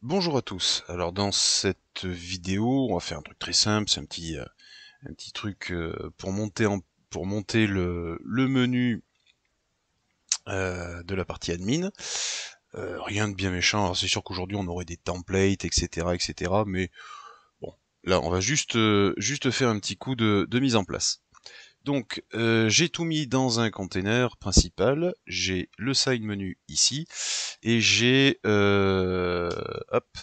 Bonjour à tous. Alors dans cette vidéo, on va faire un truc très simple, c'est un petit truc pour monter le menu de la partie admin. Rien de bien méchant. Alors c'est sûr qu'aujourd'hui on aurait des templates, etc., etc. Mais bon, là on va juste faire un petit coup de mise en place. Donc j'ai tout mis dans un container principal. J'ai le side menu ici et j'ai hop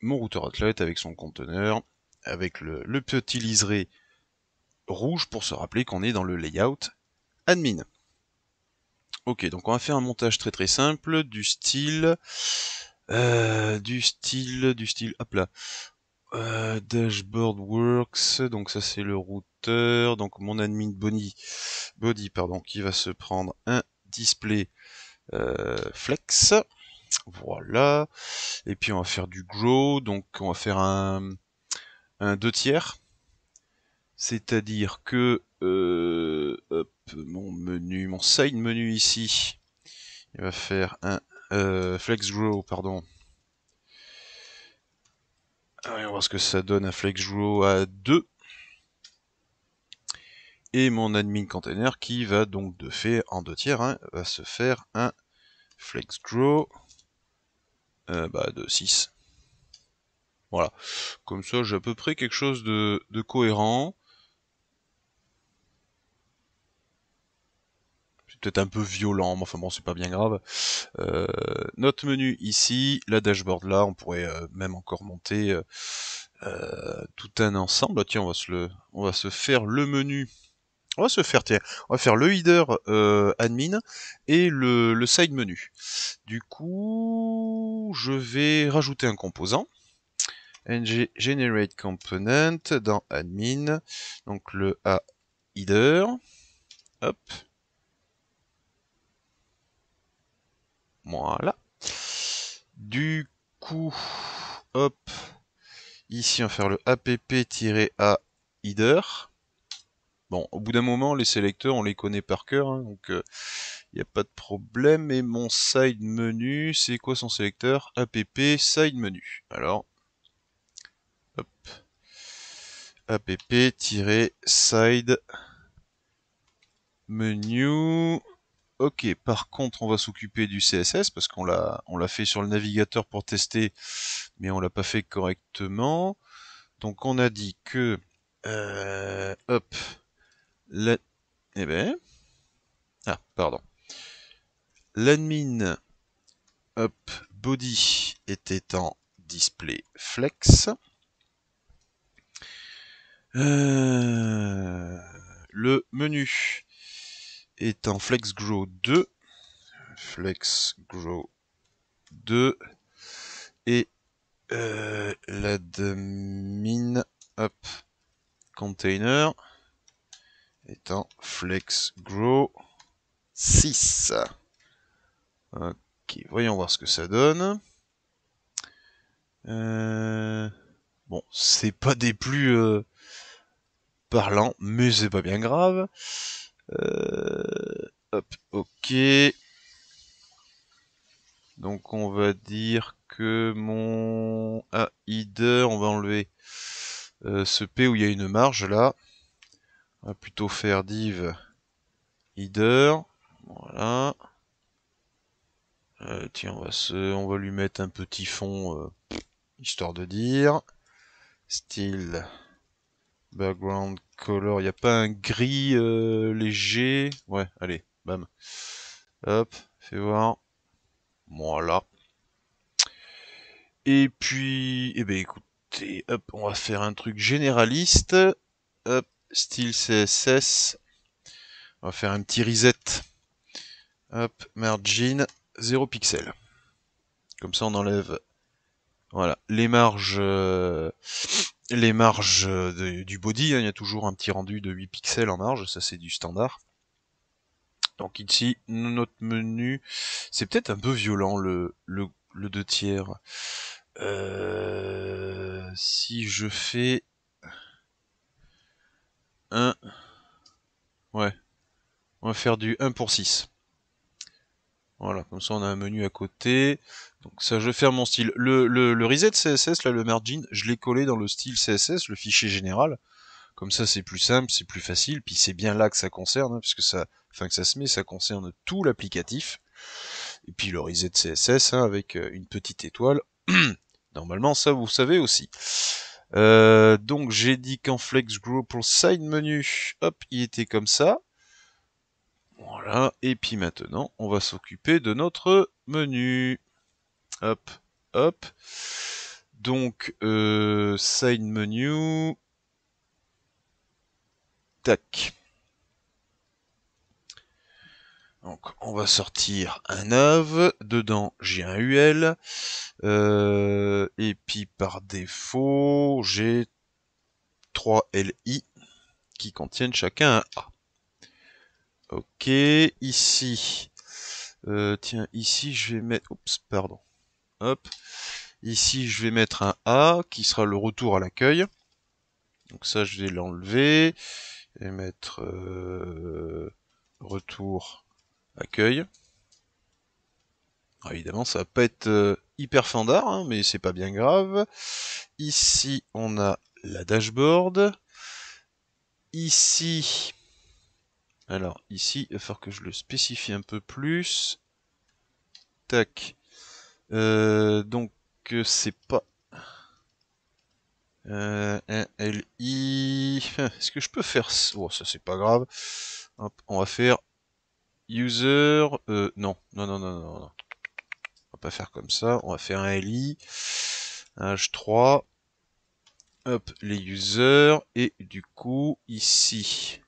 mon routeur outlet avec son conteneur, avec le petit liseré rouge pour se rappeler qu'on est dans le layout admin. Ok, donc on va faire un montage très très simple hop là, dashboard works, donc ça c'est le routeur, donc mon admin body pardon, qui va se prendre un display flex, voilà, et puis on va faire du grow, donc on va faire un 2 tiers. C'est-à-dire que hop, mon side menu ici, il va faire un flex grow, pardon. Allez, on va voir ce que ça donne un flex grow à 2. Et mon admin container qui va donc de fait en 2 tiers, hein, va se faire un flex grow de 6. Voilà. Comme ça, j'ai à peu près quelque chose de cohérent. C'est peut-être un peu violent, mais enfin bon, c'est pas bien grave. Notre menu ici, la dashboard là, on pourrait même encore monter tout un ensemble. Ah, tiens, on va se faire le menu. Tiens, on va faire le header admin et le side menu. Du coup, je vais rajouter un composant. ng generate component dans admin. Donc le a header. Hop. Voilà. Du coup, hop, ici on va faire le app-a header. Bon, au bout d'un moment, les sélecteurs, on les connaît par cœur, hein, donc il n'y a pas de problème. Et mon side menu, c'est quoi son sélecteur? App side menu. Alors, hop, app-side menu. Ok, par contre, on va s'occuper du CSS parce on l'a fait sur le navigateur pour tester, mais on l'a pas fait correctement. Donc on a dit que hop, la, eh ben, ah pardon, l'admin hop body était en display flex. Le menu est en flex grow 2, flex grow 2 et l'admin hop container est en flex grow 6. Ok, voyons voir ce que ça donne. Bon, c'est pas des plus parlants, mais c'est pas bien grave. Hop, ok. Donc on va dire que mon header, on va enlever ce P où il y a une marge là. On va plutôt faire div header. Voilà. Tiens, on va lui mettre un petit fond histoire de dire. Style background color. Il n'y a pas un gris léger. Ouais, allez, bam. Hop, fais voir. Voilà. Et puis, eh ben écoutez, hop, on va faire un truc généraliste. Hop, style CSS. On va faire un petit reset. Hop, margin 0 pixel. Comme ça, on enlève, voilà, les marges du body. Hein, il y a toujours un petit rendu de 8 pixels en marge. Ça, c'est du standard. Donc ici, notre menu, c'est peut-être un peu violent le 2 tiers. Si je fais un, ouais, on va faire du 1 pour 6. Voilà, comme ça on a un menu à côté. Donc ça, je vais faire mon style. Le reset CSS, là, le margin, je l'ai collé dans le style CSS, le fichier général. Comme ça, c'est plus simple, c'est plus facile, puis c'est bien là que ça concerne, hein, puisque ça, enfin que ça se met, ça concerne tout l'applicatif. Et puis le reset CSS, hein, avec une petite étoile. Normalement, ça, vous savez aussi. Donc j'ai dit qu'en flex group pour side menu, hop, il était comme ça. Voilà, et puis maintenant, on va s'occuper de notre menu. Hop, hop. Donc, side menu. Tac. Donc, on va sortir un nav. Dedans, j'ai un UL. Et puis, par défaut, j'ai 3 LI qui contiennent chacun un A. Ok, ici. Tiens, ici, je vais mettre... Oups, pardon. Hop. Ici, je vais mettre un A qui sera le retour à l'accueil. Donc ça, je vais l'enlever et mettre retour accueil. Alors, évidemment, ça va pas être hyper fandard, hein, mais c'est pas bien grave. Ici, on a la dashboard. Ici, alors ici, il va falloir que je le spécifie un peu plus. Tac. Donc, c'est pas un LI. Est-ce que je peux faire ça? Oh, ça c'est pas grave. Hop, on va faire user. Non, non, non, non, non, non. On va pas faire comme ça. On va faire un LI, un H3. Hop, les users. Et du coup, ici,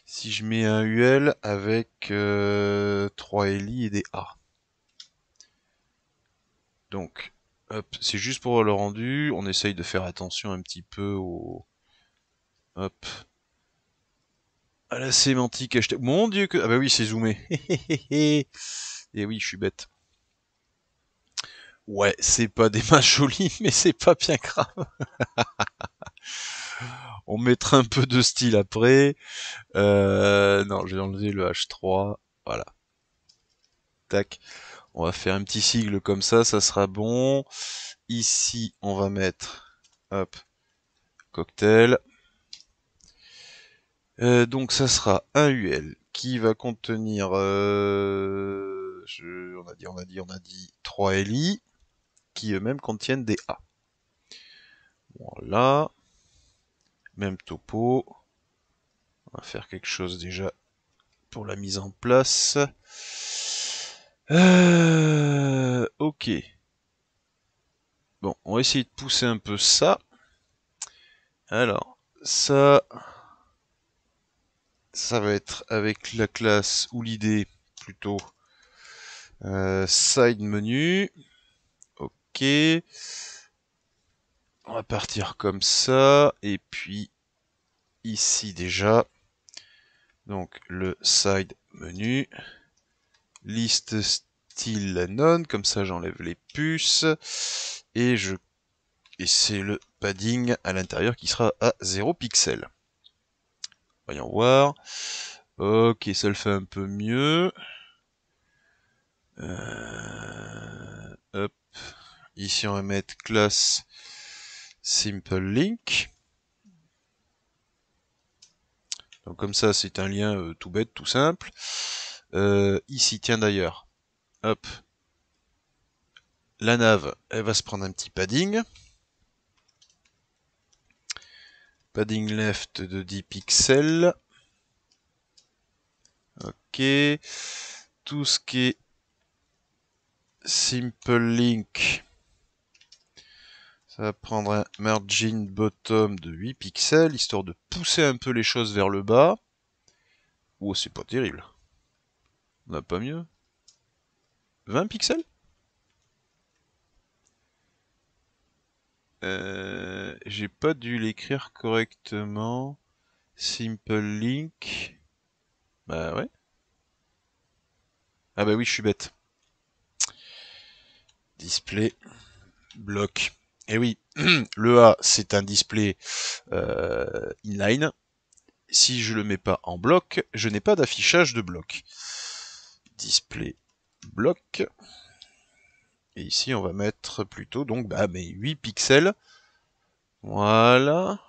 si je mets un UL avec 3 LI et des A. Donc, hop, c'est juste pour le rendu. On essaye de faire attention un petit peu au... Hop. À la sémantique hashtag. Mon dieu que... Ah bah oui, c'est zoomé. Et oui, je suis bête. Ouais, c'est pas des mains jolies, mais c'est pas bien grave. On mettra un peu de style après. Non, j'ai enlevé le H3. Voilà. Tac. On va faire un petit sigle comme ça sera bon. Ici, on va mettre... Hop. Cocktail. Donc ça sera un UL qui va contenir, on a dit 3 LI qui eux-mêmes contiennent des A. Voilà, même topo. On va faire quelque chose déjà pour la mise en place. Ok. Bon, on va essayer de pousser un peu ça. Alors, ça va être avec la classe ou l'idée plutôt side menu. Ok. On va partir comme ça. Et puis ici déjà. Donc le side menu. Liste style none. Comme ça j'enlève les puces. Et c'est le padding à l'intérieur qui sera à 0 pixels. Voyons voir. Ok, ça le fait un peu mieux. Hop. Ici, on va mettre classe simple link. Donc comme ça, c'est un lien tout bête, tout simple. Ici, tiens d'ailleurs. Hop. La nav, elle va se prendre un petit padding. Padding left de 10 pixels. Ok. Tout ce qui est simple link, ça va prendre un margin bottom de 8 pixels, histoire de pousser un peu les choses vers le bas. Oh, c'est pas terrible. On n'a pas mieux. 20 pixels? J'ai pas dû l'écrire correctement. Simple link. Bah ouais. Ah bah oui, je suis bête. Display bloc. Et oui, le A, c'est un display inline. Si je le mets pas en bloc, je n'ai pas d'affichage de bloc. Display bloc. Et ici, on va mettre plutôt donc mes 8 pixels. Voilà.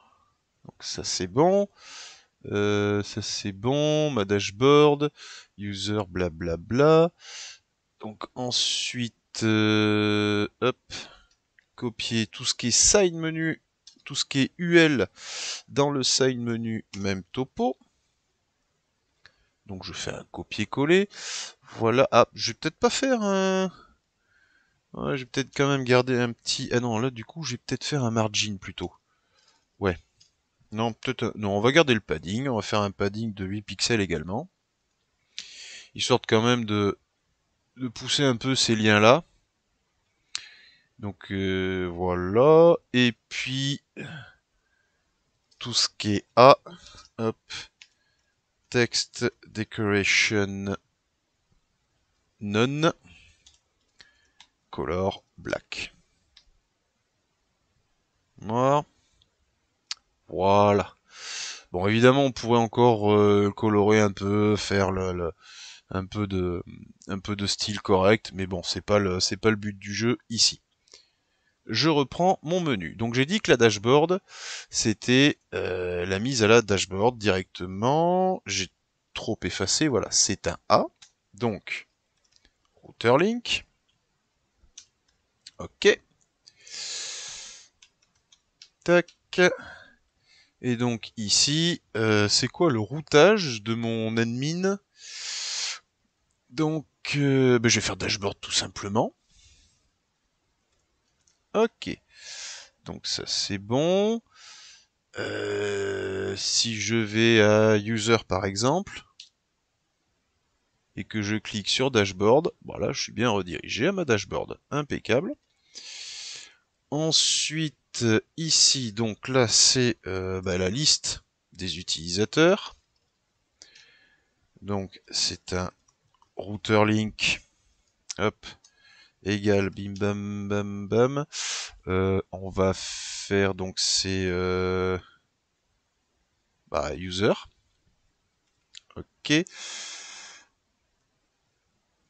Donc ça c'est bon. Ça c'est bon. Ma dashboard, user, blablabla. Donc ensuite, hop, copier tout ce qui est side menu, tout ce qui est UL dans le side menu, même topo. Donc je fais un copier-coller. Voilà. Ah, je vais peut-être pas faire un... Ouais, je vais peut-être quand même garder un petit... Ah non, là du coup, je vais peut-être faire un margin plutôt. Ouais. Non, peut-être... Non, on va garder le padding. On va faire un padding de 8 pixels également. Histoire quand même de pousser un peu ces liens-là. Donc voilà. Et puis... tout ce qui est A. Hop. Text decoration none. Color black. Voilà. Bon, évidemment, on pourrait encore colorer un peu, faire un peu de style correct, mais bon, c'est pas le but du jeu ici. Je reprends mon menu. Donc j'ai dit que la dashboard, c'était la mise à la dashboard directement. J'ai trop effacé, voilà, c'est un A. Donc, router link. Ok. Tac. Et donc ici, c'est quoi le routage de mon admin? Donc, je vais faire dashboard tout simplement. Ok. Donc ça c'est bon. Si je vais à user par exemple, et que je clique sur dashboard, voilà, je suis bien redirigé à ma dashboard. Impeccable. Ensuite, ici, donc là c'est la liste des utilisateurs. Donc c'est un router link, hop, égale bim bam bam bam. On va faire donc c'est user. Ok.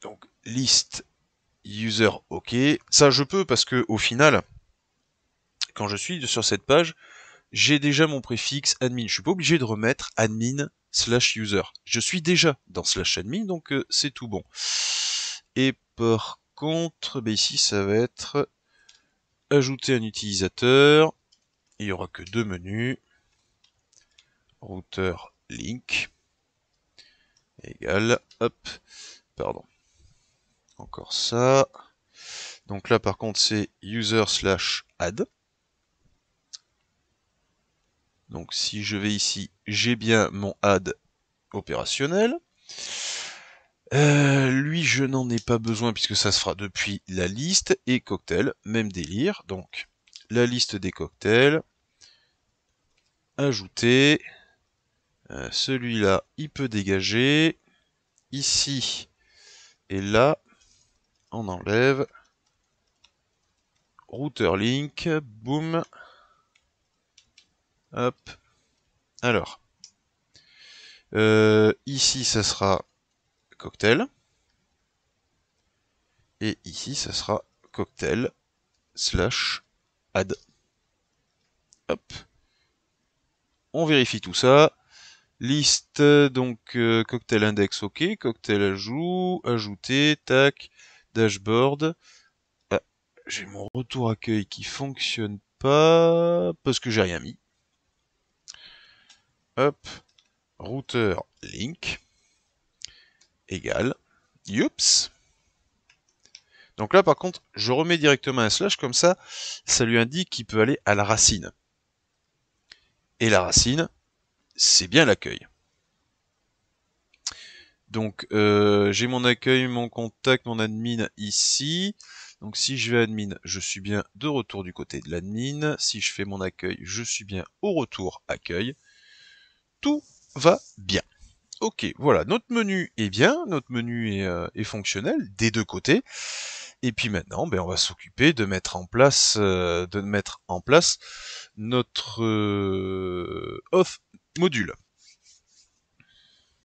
Donc liste user ok. Ça je peux parce que au final, quand je suis sur cette page, j'ai déjà mon préfixe admin. Je suis pas obligé de remettre admin/user. Je suis déjà dans /admin, donc c'est tout bon. Et par contre, ici ça va être ajouter un utilisateur. Il y aura que deux menus. Router link égale, hop, pardon. Encore ça. Donc là par contre c'est user/add. Donc si je vais ici, j'ai bien mon add opérationnel. Lui, je n'en ai pas besoin puisque ça se fera depuis la liste. Et cocktail, même délire. Donc, la liste des cocktails. Ajouter. Celui-là, il peut dégager. Ici et là, on enlève. Router link. Boum. Hop. Alors. Ici, ça sera cocktail. Et ici, ça sera cocktail/add. Hop. On vérifie tout ça. Liste, donc cocktail index, ok. Cocktail ajout, ajouter, tac. Dashboard. Ah, j'ai mon retour accueil qui fonctionne pas parce que j'ai rien mis. Hop. Router link égale. Youps. Donc là, par contre, je remets directement un slash, comme ça lui indique qu'il peut aller à la racine. Et la racine, c'est bien l'accueil. Donc, j'ai mon accueil, mon contact, mon admin ici. Donc, si je vais admin, je suis bien de retour du côté de l'admin. Si je fais mon accueil, je suis bien au retour accueil. Tout va bien. Ok, voilà, notre menu est bien, notre menu est fonctionnel des deux côtés. Et puis maintenant, on va s'occuper de mettre en place, notre auth module.